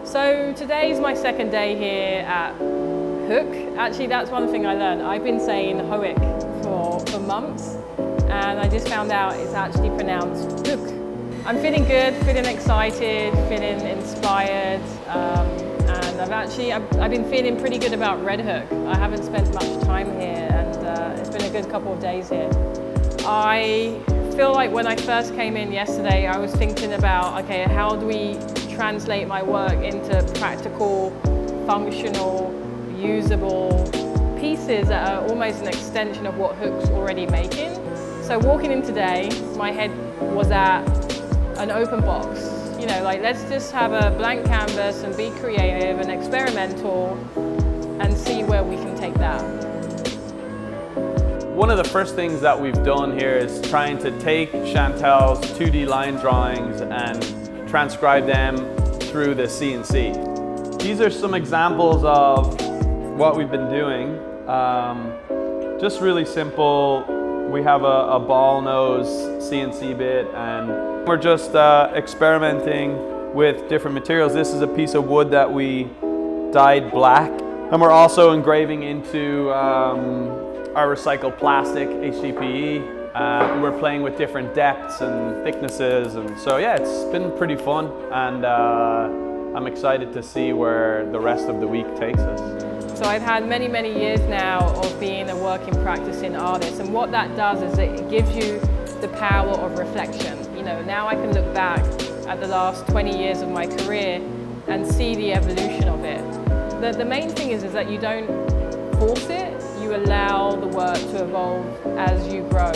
So today's my second day here at Hoek. Actually, that's one thing I learned. I've been saying Hoek for months, and I just found out it's actually pronounced Hoek. I'm feeling good, feeling excited, feeling inspired, and I've been feeling pretty good about Red Hook. I haven't spent much time here, and it's been a good couple of days here. I feel like when I first came in yesterday, I was thinking about, okay, how do we translate my work into practical, functional, usable pieces that are almost an extension of what Hook's already making. So walking in today, my head was at an open box. You know, like, let's just have a blank canvas and be creative and experimental and see where we can take that. One of the first things that we've done here is trying to take Shantell's 2D line drawings and transcribe them through the CNC. These are some examples of what we've been doing. Just really simple. We have a ball nose CNC bit, and we're just experimenting with different materials. This is a piece of wood that we dyed black, and we're also engraving into our recycled plastic, HDPE. We're playing with different depths and thicknesses, and so yeah, it's been pretty fun, and I'm excited to see where the rest of the week takes us. So I've had many, many years now of being a working, practicing artist, and what that does is it gives you the power of reflection. You know, now I can look back at the last 20 years of my career and see the evolution of it. The main thing is that you don't force it, you allow the work to evolve as you grow.